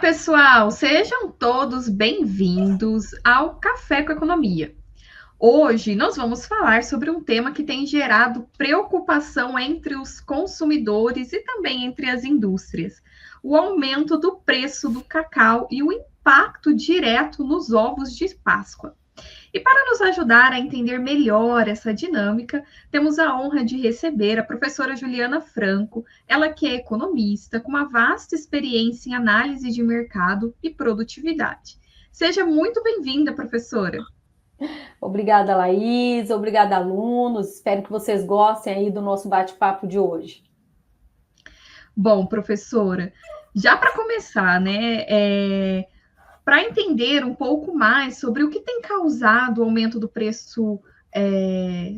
Pessoal, sejam todos bem-vindos ao Café com Economia. Hoje nós vamos falar sobre um tema que tem gerado preocupação entre os consumidores e também entre as indústrias: o aumento do preço do cacau e o impacto direto nos ovos de Páscoa. E para nos ajudar a entender melhor essa dinâmica, temos a honra de receber a professora Juliana Franco, ela que é economista, com uma vasta experiência em análise de mercado e produtividade. Seja muito bem-vinda, professora. Obrigada, Laís. Obrigada, alunos. Espero que vocês gostem aí do nosso bate-papo de hoje. Bom, professora, já para começar, né, para entender um pouco mais sobre o que tem causado o aumento do preço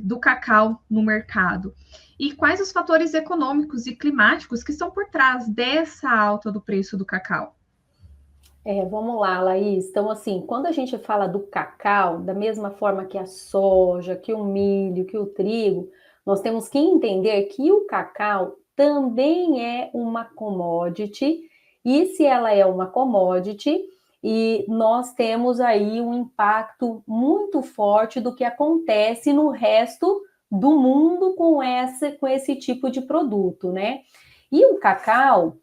do cacau no mercado e quais os fatores econômicos e climáticos que estão por trás dessa alta do preço do cacau. Vamos lá, Laís. Então, assim, quando a gente fala do cacau, da mesma forma que a soja, que o milho, que o trigo, nós temos que entender que o cacau também é uma commodity, e se ela é uma commodity, e nós temos aí um impacto muito forte do que acontece no resto do mundo com esse tipo de produto, né? E o cacau,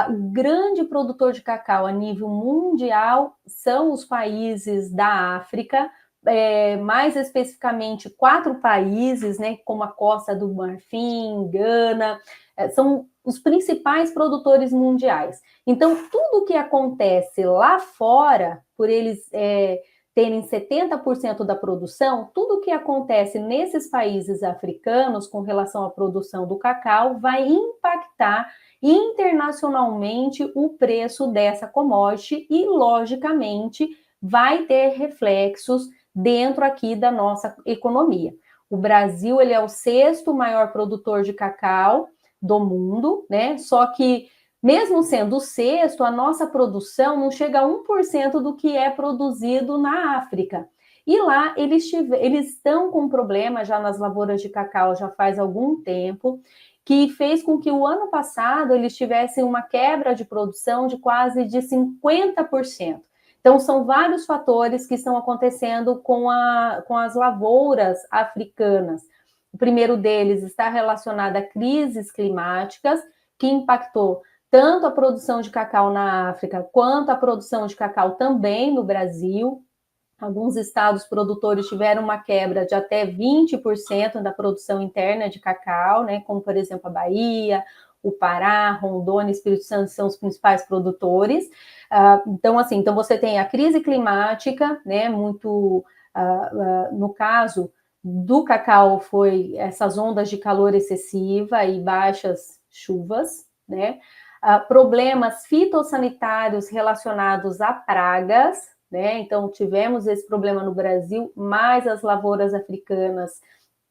o grande produtor de cacau a nível mundial são os países da África, mais especificamente 4 países, né, como a Costa do Marfim, Gana, são os principais produtores mundiais. Então, tudo que acontece lá fora, por eles terem 70% da produção, tudo que acontece nesses países africanos com relação à produção do cacau vai impactar internacionalmente o preço dessa commodity e, logicamente, vai ter reflexos dentro aqui da nossa economia. O Brasil, ele é o 6º maior produtor de cacau do mundo, né? Só que, mesmo sendo o 6º, a nossa produção não chega a 1% do que é produzido na África. E lá eles estão com problema já nas lavouras de cacau já faz algum tempo, que fez com que o ano passado eles tivessem uma quebra de produção de quase de 50%. Então, são vários fatores que estão acontecendo com as lavouras africanas. O primeiro deles está relacionado a crises climáticas, que impactou tanto a produção de cacau na África, quanto a produção de cacau também no Brasil. Alguns estados produtores tiveram uma quebra de até 20% da produção interna de cacau, né, como, por exemplo, a Bahia, o Pará, Rondônia, Espírito Santo são os principais produtores. Então, assim, então você tem a crise climática, né, muito, no caso do cacau, foi essas ondas de calor excessiva e baixas chuvas, né, problemas fitossanitários relacionados a pragas, né? Então, tivemos esse problema no Brasil, mas as lavouras africanas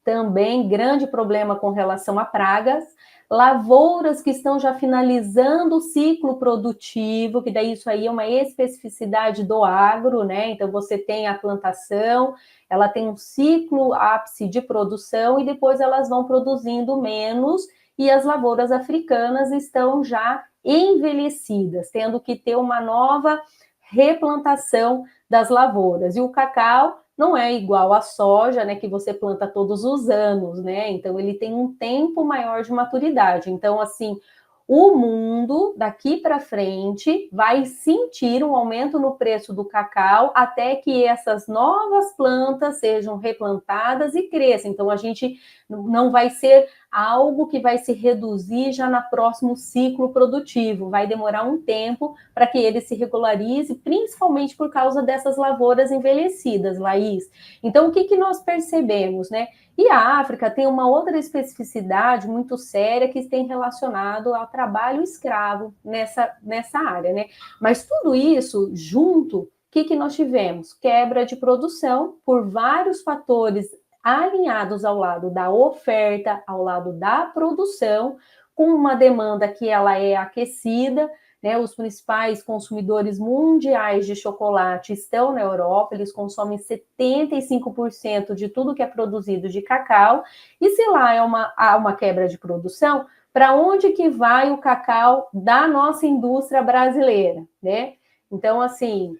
também, grande problema com relação a pragas. Lavouras que estão já finalizando o ciclo produtivo, que daí isso aí é uma especificidade do agro, né? Então, você tem a plantação, ela tem um ciclo ápice de produção e depois elas vão produzindo menos, e as lavouras africanas estão já envelhecidas, tendo que ter uma nova replantação das lavouras. E o cacau não é igual à soja, né, que você planta todos os anos, né? Então ele tem um tempo maior de maturidade. Então, assim, o mundo daqui para frente vai sentir um aumento no preço do cacau até que essas novas plantas sejam replantadas e cresçam. Então, a gente não vai ser algo que vai se reduzir já no próximo ciclo produtivo. Vai demorar um tempo para que ele se regularize, principalmente por causa dessas lavouras envelhecidas, Laís. Então, o que nós percebemos, né? E a África tem uma outra especificidade muito séria que tem relacionado ao trabalho escravo nessa área, né? Mas tudo isso junto, o que nós tivemos? Quebra de produção por vários fatores alinhados ao lado da oferta, ao lado da produção, com uma demanda que ela é aquecida, né? Os principais consumidores mundiais de chocolate estão na Europa, eles consomem 75% de tudo que é produzido de cacau, e se lá há uma quebra de produção, para onde que vai o cacau da nossa indústria brasileira, né? Então, assim,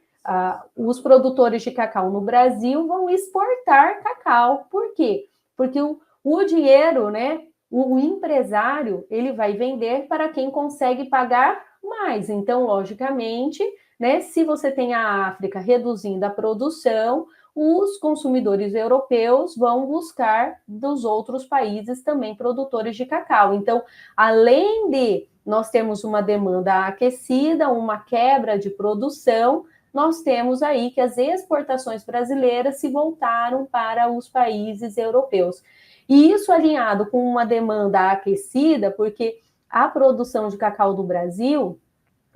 os produtores de cacau no Brasil vão exportar cacau. Por quê? Porque o dinheiro, né? O empresário, ele vai vender para quem consegue pagar mais. Então, logicamente, né, se você tem a África reduzindo a produção, os consumidores europeus vão buscar dos outros países também produtores de cacau. Então, além de nós termos uma demanda aquecida, uma quebra de produção, nós temos aí que as exportações brasileiras se voltaram para os países europeus. E isso alinhado com uma demanda aquecida, porque a produção de cacau do Brasil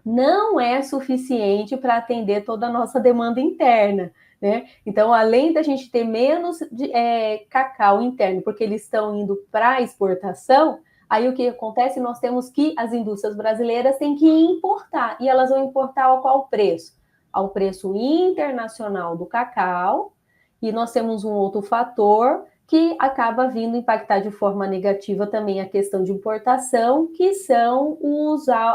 não é suficiente para atender toda a nossa demanda interna, né? Então, além da gente ter menos cacau interno, porque eles estão indo para exportação, aí o que acontece? Nós temos que, as indústrias brasileiras têm que importar, e elas vão importar a qual preço? Ao preço internacional do cacau, e nós temos um outro fator que acaba vindo impactar de forma negativa também a questão de importação, que são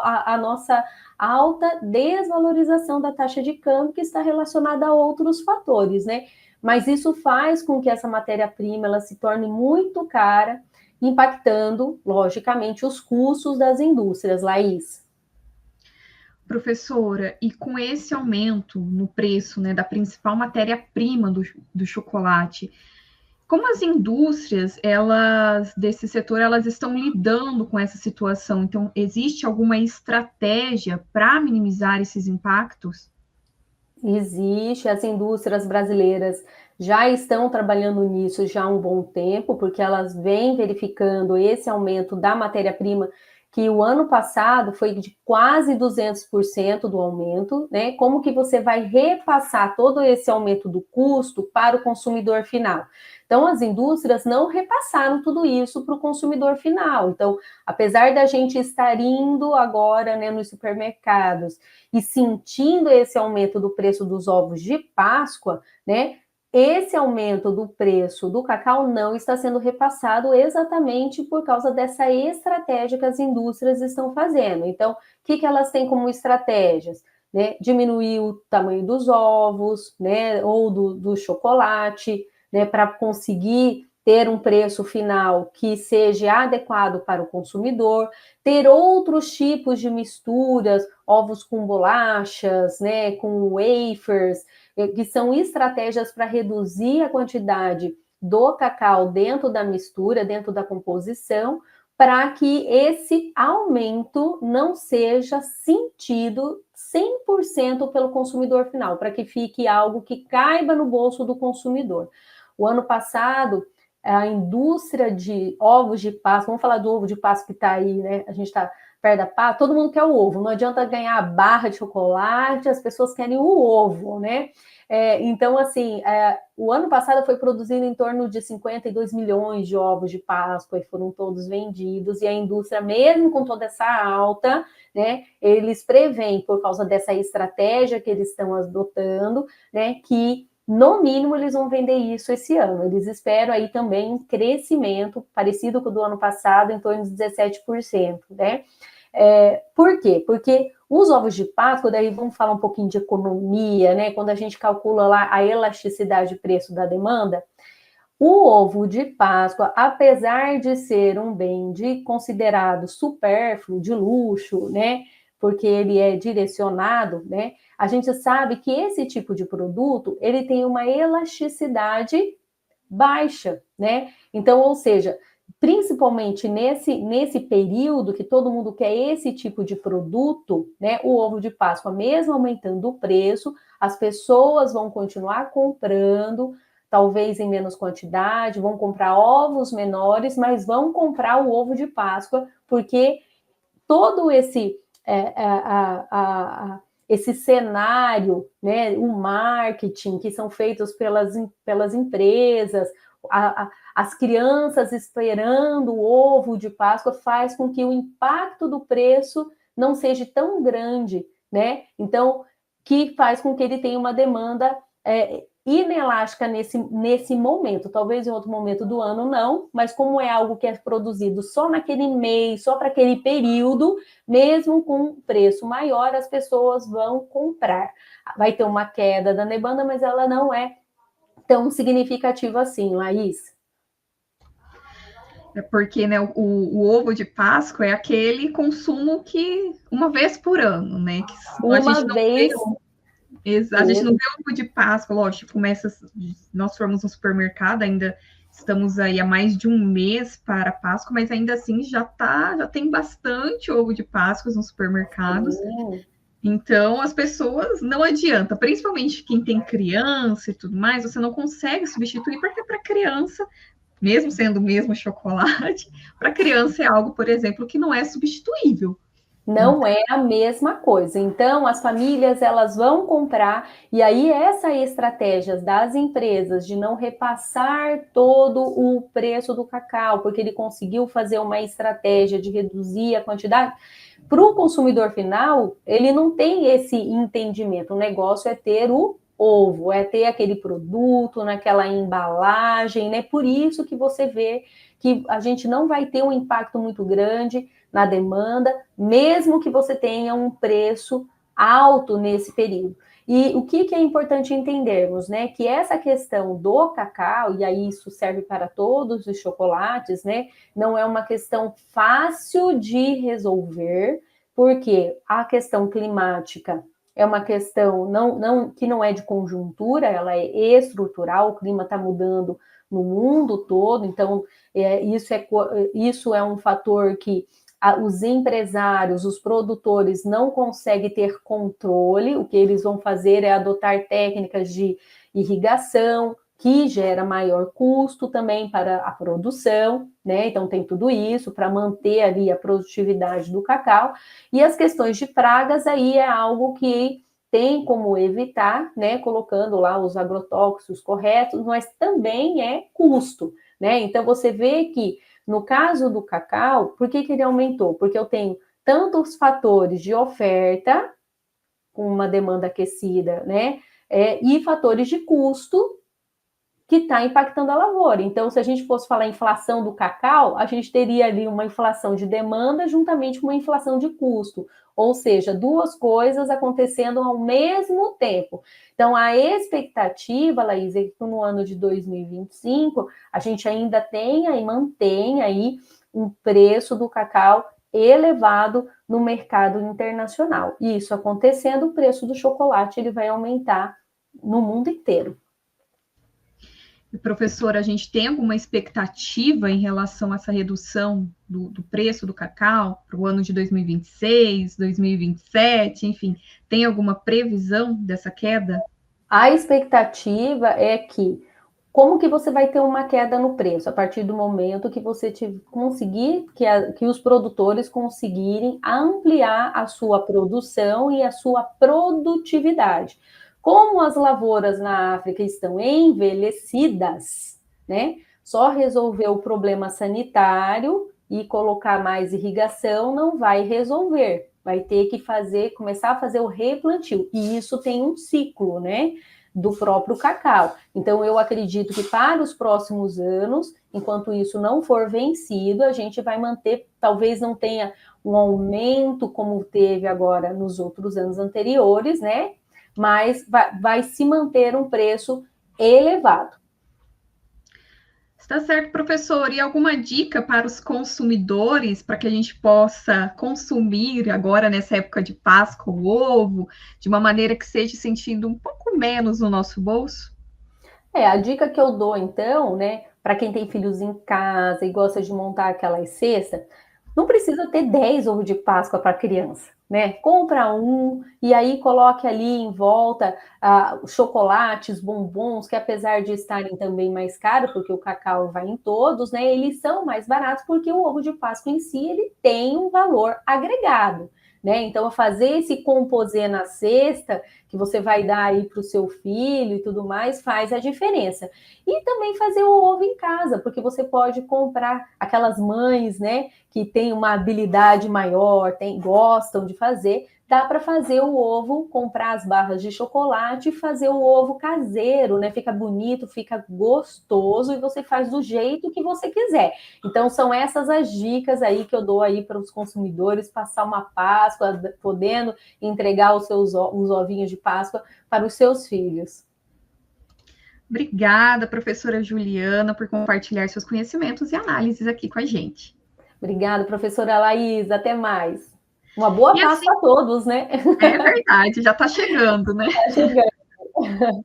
a nossa alta desvalorização da taxa de câmbio, que está relacionada a outros fatores, né? Mas isso faz com que essa matéria-prima ela se torne muito cara, impactando, logicamente, os custos das indústrias, Laís. Professora, e com esse aumento no preço, né, da principal matéria-prima do chocolate, como as indústrias, elas desse setor, elas estão lidando com essa situação? Então, existe alguma estratégia para minimizar esses impactos? Existe, as indústrias brasileiras já estão trabalhando nisso já há um bom tempo, porque elas vêm verificando esse aumento da matéria-prima, que o ano passado foi de quase 200% do aumento, né? Como que você vai repassar todo esse aumento do custo para o consumidor final? Então, as indústrias não repassaram tudo isso para o consumidor final. Então, apesar da gente estar indo agora, né, nos supermercados e sentindo esse aumento do preço dos ovos de Páscoa, né? Esse aumento do preço do cacau não está sendo repassado exatamente por causa dessa estratégia que as indústrias estão fazendo. Então, o que elas têm como estratégias? Né? Diminuir o tamanho dos ovos, né? Ou do chocolate, né? Para conseguir ter um preço final que seja adequado para o consumidor, ter outros tipos de misturas, ovos com bolachas, né, com wafers, que são estratégias para reduzir a quantidade do cacau dentro da mistura, dentro da composição, para que esse aumento não seja sentido 100% pelo consumidor final, para que fique algo que caiba no bolso do consumidor. O ano passado, a indústria de ovos de Páscoa, vamos falar do ovo de Páscoa que está aí, né? A gente está perto da Páscoa, todo mundo quer o ovo, não adianta ganhar a barra de chocolate, as pessoas querem o ovo, né? Então, assim, o ano passado foi produzido em torno de 52 milhões de ovos de Páscoa e foram todos vendidos, e a indústria, mesmo com toda essa alta, né, eles preveem, por causa dessa estratégia que eles estão adotando, né, que no mínimo eles vão vender isso esse ano. Eles esperam aí também um crescimento parecido com o do ano passado, em torno de 17%, né? Por quê? Porque os ovos de Páscoa, daí vamos falar um pouquinho de economia, né? Quando a gente calcula lá a elasticidade de preço da demanda, o ovo de Páscoa, apesar de ser um bem considerado supérfluo, de luxo, né? Porque ele é direcionado, né? A gente sabe que esse tipo de produto, ele tem uma elasticidade baixa, né? Então, ou seja, principalmente nesse período que todo mundo quer esse tipo de produto, né? O ovo de Páscoa, mesmo aumentando o preço, as pessoas vão continuar comprando, talvez em menos quantidade, vão comprar ovos menores, mas vão comprar o ovo de Páscoa, porque todo esse cenário, né, o marketing que são feitos pelas empresas, as crianças esperando o ovo de Páscoa faz com que o impacto do preço não seja tão grande, né? Então, que faz com que ele tenha uma demanda inelástica nesse momento. Talvez em outro momento do ano não, mas como é algo que é produzido só naquele mês, só para aquele período, mesmo com preço maior, as pessoas vão comprar. Vai ter uma queda da demanda, mas ela não é tão significativa assim, Laís. É porque, né, o ovo de Páscoa é aquele consumo que uma vez por ano, né? Que a gente Uma não vê, vez. a gente não vê ovo de Páscoa, lógico, começa, nós formos no supermercado, ainda estamos aí há mais de um mês para a Páscoa, mas ainda assim já tem bastante ovo de Páscoa nos supermercados. Sim. Então, as pessoas não adianta, principalmente quem tem criança e tudo mais, você não consegue substituir, porque para criança, mesmo sendo o mesmo chocolate, para criança é algo, por exemplo, que não é substituível. Não é a mesma coisa. Então, as famílias elas vão comprar, e aí essa estratégia das empresas de não repassar todo o preço do cacau, porque ele conseguiu fazer uma estratégia de reduzir a quantidade, para o consumidor final, ele não tem esse entendimento. O negócio é ter o ovo, é ter aquele produto naquela embalagem, né? Por isso que você vê que a gente não vai ter um impacto muito grande na demanda, mesmo que você tenha um preço alto nesse período. E o que é importante entendermos, né? Que essa questão do cacau, e aí isso serve para todos os chocolates, né? Não é uma questão fácil de resolver, porque a questão climática é uma questão que não é de conjuntura, ela é estrutural, o clima está mudando no mundo todo, então isso é um fator que os empresários, os produtores não conseguem ter controle, o que eles vão fazer é adotar técnicas de irrigação, que gera maior custo também para a produção, né? Então tem tudo isso para manter ali a produtividade do cacau. E as questões de pragas aí é algo que tem como evitar, né? Colocando lá os agrotóxicos corretos, mas também é custo, né? Então você vê que no caso do cacau, por que ele aumentou? Porque eu tenho tantos fatores de oferta, com uma demanda aquecida, né? E fatores de custo que está impactando a lavoura. Então, se a gente fosse falar inflação do cacau, a gente teria ali uma inflação de demanda juntamente com uma inflação de custo. Ou seja, duas coisas acontecendo ao mesmo tempo. Então, a expectativa, Laís, é que no ano de 2025 a gente ainda tenha e mantenha aí um preço do cacau elevado no mercado internacional. E isso acontecendo, o preço do chocolate ele vai aumentar no mundo inteiro. Professor, a gente tem alguma expectativa em relação a essa redução do preço do cacau para o ano de 2026, 2027, enfim, tem alguma previsão dessa queda? A expectativa é que, como que você vai ter uma queda no preço? A partir do momento que você conseguir, que os produtores conseguirem ampliar a sua produção e a sua produtividade. Como as lavouras na África estão envelhecidas, né? Só resolver o problema sanitário e colocar mais irrigação não vai resolver. Vai ter que começar a fazer o replantio. E isso tem um ciclo, né? Do próprio cacau. Então, eu acredito que para os próximos anos, enquanto isso não for vencido, a gente vai manter, talvez não tenha um aumento como teve agora nos outros anos anteriores, né? Mas vai se manter um preço elevado. Está certo, professor. E alguma dica para os consumidores para que a gente possa consumir agora nessa época de Páscoa o ovo de uma maneira que seja sentindo um pouco menos no nosso bolso? A dica que eu dou então, né, para quem tem filhos em casa e gosta de montar aquelas cestas, não precisa ter 10 ovos de Páscoa para criança, né? Compra um e aí coloque ali em volta chocolates, bombons, que apesar de estarem também mais caros, porque o cacau vai em todos, né? Eles são mais baratos porque o ovo de Páscoa em si ele tem um valor agregado, né? Então fazer esse composê na cesta que você vai dar aí para o seu filho e tudo mais, faz a diferença. E também fazer o ovo em casa, porque você pode comprar aquelas mães, né, que têm uma habilidade maior, gostam de fazer, dá para fazer o ovo, comprar as barras de chocolate e fazer o ovo caseiro, né? Fica bonito, fica gostoso e você faz do jeito que você quiser. Então, são essas as dicas aí que eu dou aí para os consumidores, passar uma Páscoa, podendo entregar os ovinhos de Páscoa para os seus filhos. Obrigada, professora Juliana, por compartilhar seus conhecimentos e análises aqui com a gente. Obrigada, professora Laís. Até mais. Uma boa Páscoa a todos, né? É verdade, já está chegando, né? Está chegando.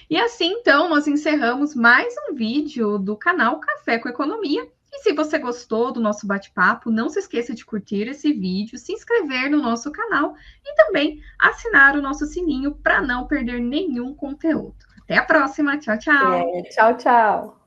E assim, então, nós encerramos mais um vídeo do canal Café com Economia. E se você gostou do nosso bate-papo, não se esqueça de curtir esse vídeo, se inscrever no nosso canal e também assinar o nosso sininho para não perder nenhum conteúdo. Até a próxima. Tchau, tchau. Tchau, tchau.